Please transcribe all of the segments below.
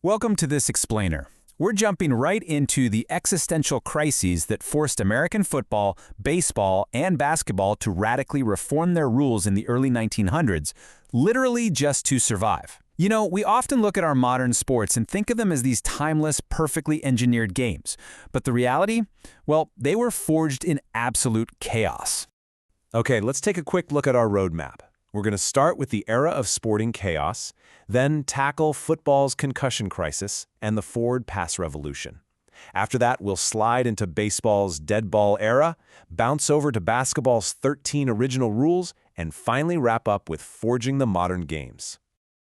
Welcome to this explainer. We're jumping right into the existential crises that forced American football, baseball, and basketball to radically reform their rules in the early 1900s, literally just to survive. You know, we often look at our modern sports and think of them as these timeless, perfectly engineered games. But the reality? Well, they were forged in absolute chaos. Okay, let's take a quick look at our roadmap. We're going to start with the era of sporting chaos, then tackle football's concussion crisis and the forward pass revolution. After that, we'll slide into baseball's dead ball era, bounce over to basketball's 13 original rules, and finally wrap up with forging the modern games.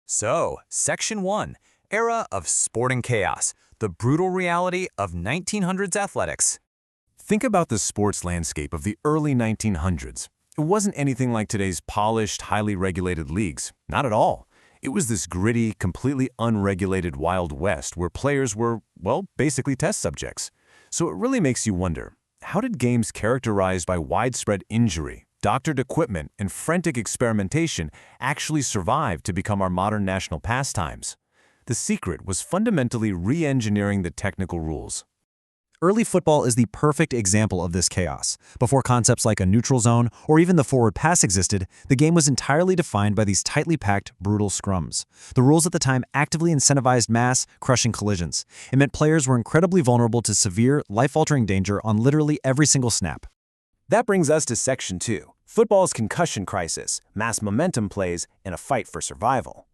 So, Section 1, Era of Sporting Chaos, the brutal reality of 1900s athletics. Think about the sports landscape of the early 1900s. It wasn't anything like today's polished, highly regulated leagues. Not at all. It was this gritty, completely unregulated Wild West where players were, well, basically test subjects. So it really makes you wonder, how did games characterized by widespread injury, doctored equipment, and frantic experimentation actually survive to become our modern national pastimes? The secret was fundamentally re-engineering the technical rules. Early football is the perfect example of this chaos. Before concepts like a neutral zone or even the forward pass existed, the game was entirely defined by these tightly packed, brutal scrums. The rules at the time actively incentivized mass, crushing collisions. It meant players were incredibly vulnerable to severe, life-altering danger on literally every single snap. That brings us to Section 2, football's concussion crisis, mass momentum plays, and a fight for survival.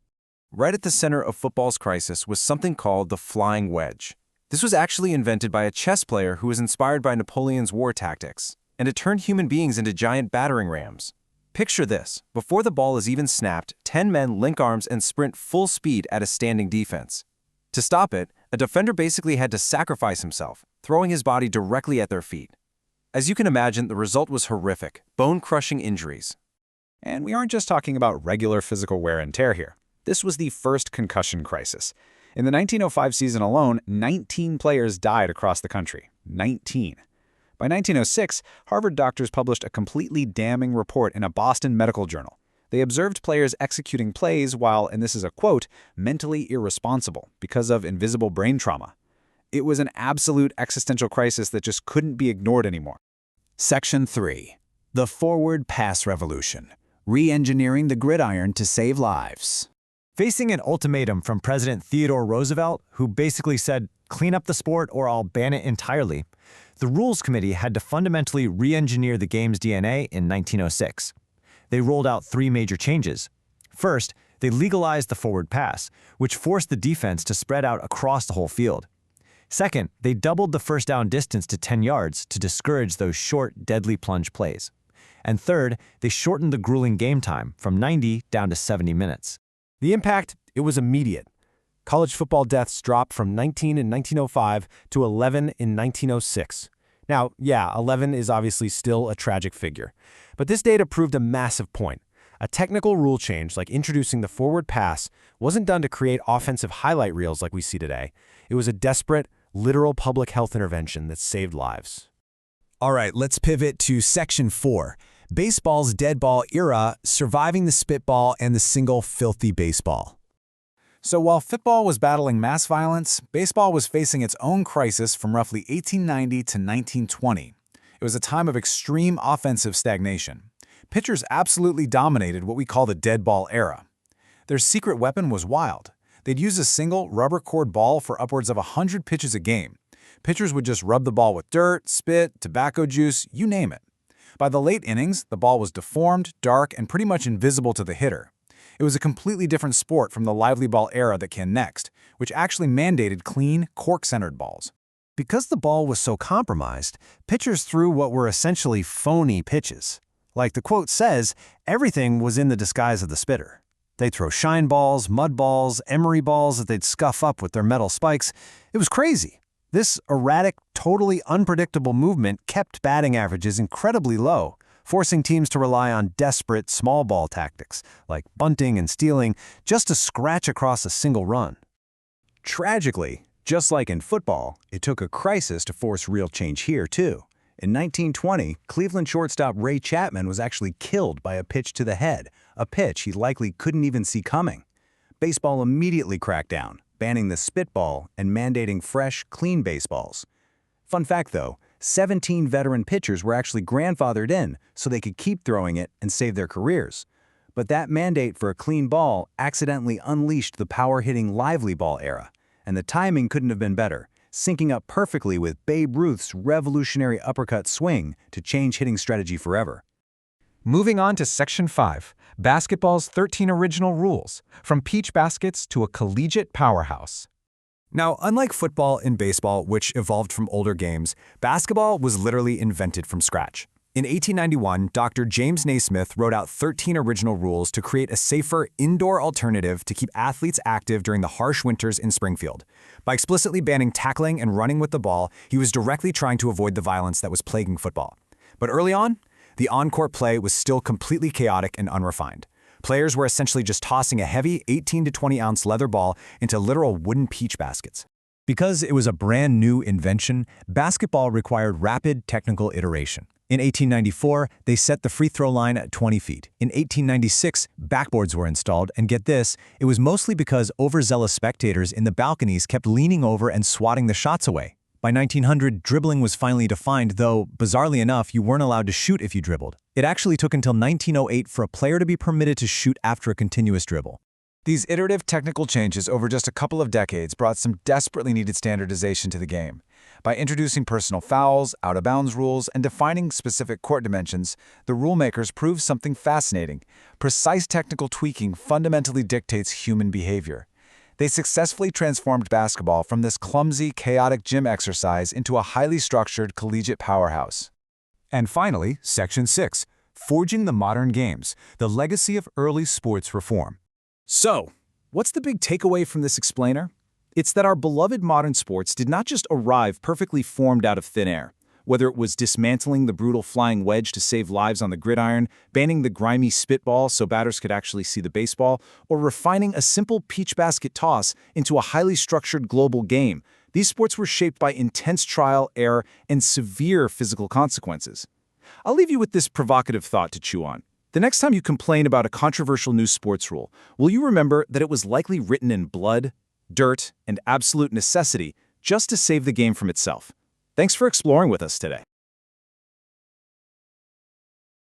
Right at the center of football's crisis was something called the flying wedge. This was actually invented by a chess player who was inspired by Napoleon's war tactics, and it turned human beings into giant battering rams. Picture this. Before the ball is even snapped, 10 men link arms and sprint full speed at a standing defense. To stop it, a defender basically had to sacrifice himself, throwing his body directly at their feet. As you can imagine, the result was horrific, bone-crushing injuries. And we aren't just talking about regular physical wear and tear here. This was the first concussion crisis. In the 1905 season alone, 19 players died across the country. 19. By 1906, Harvard doctors published a completely damning report in a Boston medical journal. They observed players executing plays while, and this is a quote, mentally irresponsible because of invisible brain trauma. It was an absolute existential crisis that just couldn't be ignored anymore. Section 3. The Forward Pass Revolution. Re-engineering the gridiron to save lives. Facing an ultimatum from President Theodore Roosevelt, who basically said, clean up the sport or I'll ban it entirely, the Rules Committee had to fundamentally re-engineer the game's DNA in 1906. They rolled out three major changes. First, they legalized the forward pass, which forced the defense to spread out across the whole field. Second, they doubled the first down distance to 10 yards to discourage those short, deadly plunge plays. And third, they shortened the grueling game time from 90 down to 70 minutes. The impact, it was immediate. College football deaths dropped from 19 in 1905 to 11 in 1906. Now, yeah, 11 is obviously still a tragic figure. But this data proved a massive point. A technical rule change, like introducing the forward pass, wasn't done to create offensive highlight reels like we see today. It was a desperate, literal public health intervention that saved lives. All right, let's pivot to Section 4. Baseball's dead ball era, surviving the spitball and the single filthy baseball. So while football was battling mass violence, baseball was facing its own crisis from roughly 1890 to 1920. It was a time of extreme offensive stagnation. Pitchers absolutely dominated what we call the dead ball era. Their secret weapon was wild. They'd use a single rubber cord ball for upwards of 100 pitches a game. Pitchers would just rub the ball with dirt, spit, tobacco juice, you name it. By the late innings, the ball was deformed, dark, and pretty much invisible to the hitter. It was a completely different sport from the lively ball era that came next, which actually mandated clean, cork-centered balls. Because the ball was so compromised, pitchers threw what were essentially phony pitches. Like the quote says, everything was in the disguise of the spitter. They'd throw shine balls, mud balls, emery balls that they'd scuff up with their metal spikes. It was crazy. This erratic, totally unpredictable movement kept batting averages incredibly low, forcing teams to rely on desperate small ball tactics, like bunting and stealing, just to scratch across a single run. Tragically, just like in football, it took a crisis to force real change here, too. In 1920, Cleveland shortstop Ray Chapman was actually killed by a pitch to the head, a pitch he likely couldn't even see coming. Baseball immediately cracked down, banning the spitball and mandating fresh, clean baseballs. Fun fact though, 17 veteran pitchers were actually grandfathered in so they could keep throwing it and save their careers. But that mandate for a clean ball accidentally unleashed the power-hitting lively ball era, and the timing couldn't have been better, syncing up perfectly with Babe Ruth's revolutionary uppercut swing to change hitting strategy forever. Moving on to Section 5, basketball's 13 original rules, from peach baskets to a collegiate powerhouse. Now, unlike football and baseball, which evolved from older games, basketball was literally invented from scratch. In 1891, Dr. James Naismith wrote out 13 original rules to create a safer indoor alternative to keep athletes active during the harsh winters in Springfield. By explicitly banning tackling and running with the ball, he was directly trying to avoid the violence that was plaguing football. But early on, the on-court play was still completely chaotic and unrefined. Players were essentially just tossing a heavy 18 to 20-ounce leather ball into literal wooden peach baskets. Because it was a brand new invention, basketball required rapid technical iteration. In 1894, they set the free throw line at 20 feet. In 1896, backboards were installed, and get this, it was mostly because overzealous spectators in the balconies kept leaning over and swatting the shots away. By 1900, dribbling was finally defined, though, bizarrely enough, you weren't allowed to shoot if you dribbled. It actually took until 1908 for a player to be permitted to shoot after a continuous dribble. These iterative technical changes over just a couple of decades brought some desperately needed standardization to the game. By introducing personal fouls, out-of-bounds rules, and defining specific court dimensions, the rulemakers proved something fascinating. Precise technical tweaking fundamentally dictates human behavior. They successfully transformed basketball from this clumsy, chaotic gym exercise into a highly structured collegiate powerhouse. And finally, Section 6, forging the modern games, the legacy of early sports reform. So, what's the big takeaway from this explainer? It's that our beloved modern sports did not just arrive perfectly formed out of thin air. Whether it was dismantling the brutal flying wedge to save lives on the gridiron, banning the grimy spitball so batters could actually see the baseball, or refining a simple peach basket toss into a highly structured global game, these sports were shaped by intense trial, error, and severe physical consequences. I'll leave you with this provocative thought to chew on. The next time you complain about a controversial new sports rule, will you remember that it was likely written in blood, dirt, and absolute necessity just to save the game from itself? Thanks for exploring with us today.